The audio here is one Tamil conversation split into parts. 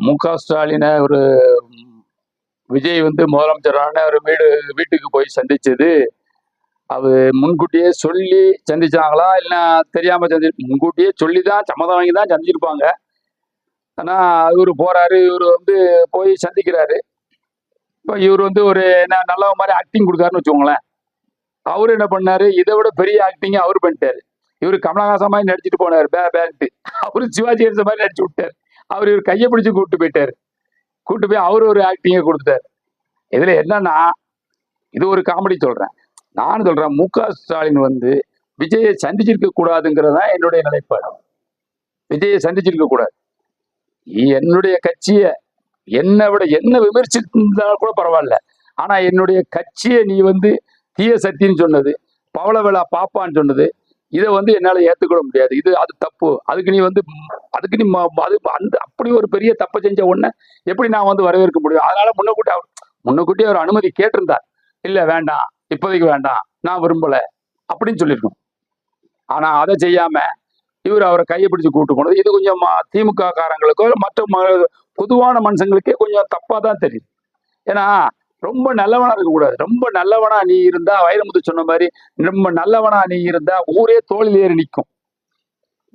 மு.க. ஸ்டாலினை ஒரு விஜய் வந்து முதலமைச்சரான ஒரு வீட்டுக்கு போய் சந்திச்சது, அது முன்கூட்டியே சொல்லி சந்திச்சாங்களா? இல்ல தெரியாம முன்கூட்டியே சொல்லி தான் சம்மதம் வாங்கி தான் சந்திச்சிருப்பாங்க. ஆனா இவரு போறாரு, இவரு வந்து போய் சந்திக்கிறாரு. இப்ப இவரு வந்து ஒரு நல்ல மாதிரி ஆக்டிங் கொடுக்காருன்னு வச்சுக்கோங்களேன். அவரு என்ன பண்ணாரு, இதை விட பெரிய ஆக்டிங் அவரு பண்ணிட்டாரு. இவரு கமலஹாசன் மாதிரி நடிச்சுட்டு போனாரு பேன்ட்டு. அவரு சிவாஜி கணேசன் மாதிரி நடிச்சு விட்டாரு. அவரு இவர் கையை பிடிச்சு கூப்பிட்டு போயிட்டாரு. கூப்பிட்டு போய் அவரு ஒரு ஆக்டிங்க கொடுத்துட்டாரு. இதுல என்னன்னா, இது ஒரு காமெடி சொல்றேன். நான் சொல்றேன், மு.க. ஸ்டாலின் வந்து விஜயை சந்திச்சிருக்க கூடாதுங்கிறதான் என்னுடைய நிலைப்பாடு. விஜயை சந்திச்சிருக்க கூடாது. என்னுடைய கட்சிய என்னை விட என்ன விமர்சித்திருந்தா கூட பரவாயில்ல. ஆனா என்னுடைய கட்சியை நீ வந்து தீய சக்தின்னு சொன்னது, பவள விழா பாப்பான்னு சொன்னது, இதை வந்து என்னால ஏத்துக்கொள்ள முடியாது. அது தப்பு. அதுக்கு நீ வந்து அதுக்கு நீ அந்த அப்படி ஒரு பெரிய தப்பை செஞ்ச உடனே எப்படி நான் வந்து வரவேற்க முடியும்? அதனால முன்னக்கூட்டி அவர் அனுமதி கேட்டிருந்தார். இல்ல வேண்டாம், இப்போதைக்கு வேண்டாம், நான் விரும்பல அப்படின்னு சொல்லியிருக்கணும். ஆனா அதை செய்யாம இவர் அவரை கையை பிடிச்சு கூட்டு போனது, இது கொஞ்சம் திமுக காரங்களுக்கோ மற்ற பொதுவான மனுஷங்களுக்கே கொஞ்சம் தப்பா தான் தெரியுது. ஏன்னா ரொம்ப நல்லவனா இருக்கக்கூடாது. ரொம்ப நல்லவனா நீ இருந்தா, வைரமுத்து சொன்ன மாதிரி, ரொம்ப நல்லவனா நீ இருந்தா ஊரே தோளில் ஏறி நிற்கும்.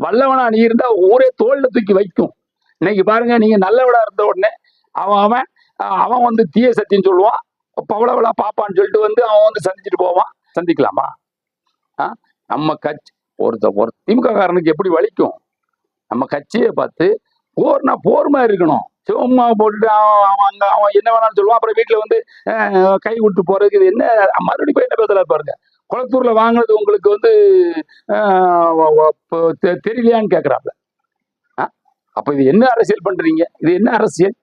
வல்லவனா நீ இருந்தா ஊரே தோல்ல தூக்கி வைக்கும். இன்னைக்கு பாருங்க, நீங்க நல்லவனா இருந்த உடனே அவன் அவன் வந்து தீய சத்தின்னு சொல்லுவான், பவளவளா பாப்பான்னு சொல்லிட்டு வந்து அவன் வந்து சந்திச்சுட்டு போவான். சந்திக்கலாமா? நம்ம கட்சி ஒரு திமுக காரனுக்கு எப்படி வலிக்கும்? நம்ம கட்சியை பார்த்து போர்னா போர் மாதிரி இருக்கணும். சும்மா போட்டுட்டு அவன் என்ன வேணாலும் சொல்லுவான். அப்புறம் வீட்டுல வந்து கை விட்டு போறதுக்கு இது என்ன? மறுபடியும் போய் என்ன பேசல பாருங்க. குளத்தூர்ல வாங்கினது உங்களுக்கு வந்து தெரியலையான்னு கேக்குறாப்ல. அப்ப இது என்ன அரசியல் பண்றீங்க? இது என்ன அரசியல்?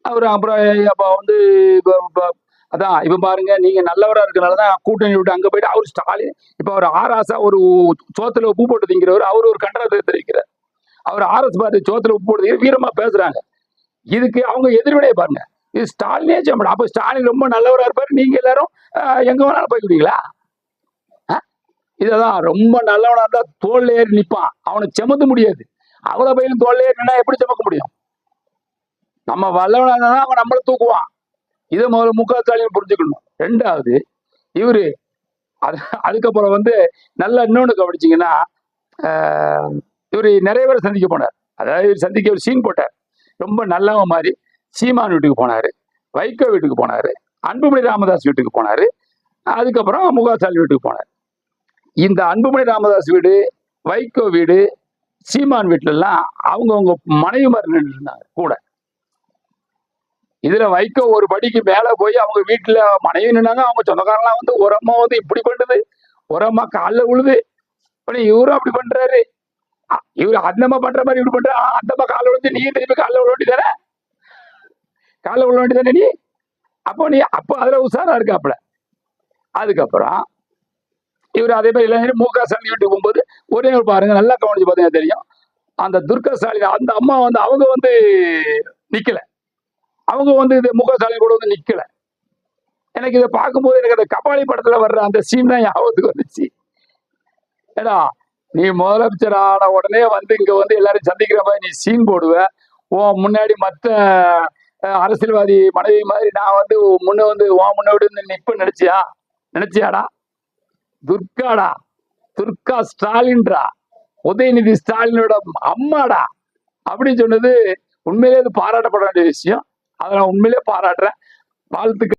அவரு அப்புறம் அப்ப வந்து அதான் இப்ப பாருங்க, நீங்க நல்லவரா இருக்கனாலதான் கூட்டணி விட்டு அங்க போயிட்டு அவரு ஸ்டாலின் இப்ப அவர் ஆராசா ஒரு சோத்துல உப்பு போட்டு திங்கிறவர், அவரு ஒரு கண்டனத்தை தெரிவிக்கிறார். அவர் ஆர்எஸ் பார்த்து சோத்துல உப்பு போட்டு வீரமா பேசுறாங்க. இதுக்கு அவங்க எதிர்வினையை பாருங்க. இது ஸ்டாலினே செய்ய. அப்ப ஸ்டாலின் ரொம்ப நல்லவரா இருப்பாரு, நீங்க எல்லாரும் எங்க வேணாலும் போய்க்கிறீங்களா? இததான் ரொம்ப நல்லவனா இருந்தா தோல்ல ஏறி நிப்பான். அவனை செமத்த முடியாது. அவ்வளவு பயிலும் தோல்ல ஏறினா எப்படி செமக்க முடியும்? நம்ம வல்லவனா இருந்தா அவன் நம்மள தூக்குவான். இதை முதல்ல மு.க. ஸ்டாலின் புரிஞ்சுக்கணும். ரெண்டாவது, இவரு அதுக்கப்புறம் வந்து நல்லா இன்னொன்னு கவனிச்சீங்கன்னா, இவரு நிறைய பேர் சந்திக்க போனார். அதாவது இவர் சந்திக்க ஒரு சீன் போட்டார். ரொம்ப நல்லவன் மாதிரி சீமான் வீட்டுக்கு போனாரு, வைகோ வீட்டுக்கு போனாரு, அன்புமணி ராமதாஸ் வீட்டுக்கு போனாரு, அதுக்கப்புறம் மு.க. ஸ்டாலின் வீட்டுக்கு போனார். இந்த அன்புமணி ராமதாஸ் வீடு, வைகோ வீடு, சீமான் வீட்டுல எல்லாம் அவங்கவுங்க மனைவி மாதிரி நின்று இருந்தாங்க கூட. இதுல வைகோ ஒரு படிக்கு மேல போய் அவங்க வீட்டுல மனைவி நின்னாங்க. அவங்க சொந்தக்காரெல்லாம் வந்து ஒரு அம்மா வந்து இப்படி பண்ணுது, ஒரு அம்மா காலில் விழுது. இவரும் அப்படி பண்றாரு. இவரு அந்த அம்மா பண்ற மாதிரி இப்படி பண்ற, அந்த அம்மா காலை விழுந்து நீ திருப்பி காலில் விழ வேண்டியதானே? காலில் விழ வேண்டியதானே நீ? அப்போ அதுல உஷாரா இருக்காப்புல. அதுக்கப்புறம் இவர் அதே மாதிரி இளைஞர் மு.க. ஸ்டாலின் வீட்டுக்கு போகும்போது ஒரே ஒரு பாருங்க, நல்லா கவனிச்சு பார்த்தீங்கன்னா தெரியும். அந்த துர்கா ஸ்டாலின் அந்த அம்மா வந்து அவங்க வந்து நிக்கல. அவங்க வந்து இது மு.க. ஸ்டாலின் கூட வந்து நிக்கல. எனக்கு இதை பார்க்கும்போது எனக்கு அந்த கபாலி படத்துல வர்ற அந்த சீன் தான் ஞாபகத்துக்கு வந்துச்சு. ஏடா, நீ முதலமைச்சர் ஆன உடனே வந்து இங்க வந்து எல்லாரும் சந்திக்கிற மாதிரி நீ சீன் போடுவ. முன்னாடி மற்ற அரசியல்வாதி மனைவி மாதிரி நான் வந்து முன்னாடி நிப்ப நினைச்சியாடா? துர்காடா, துர்கா ஸ்டாலின்டா, உதயநிதி ஸ்டாலினோட அம்மாடா அப்படின்னு சொன்னது உண்மையிலே அது பாராட்டப்பட வேண்டிய விஷயம். அதை நான் உண்மையிலே பாராட்டுறேன். வாழ்த்துக்கள்.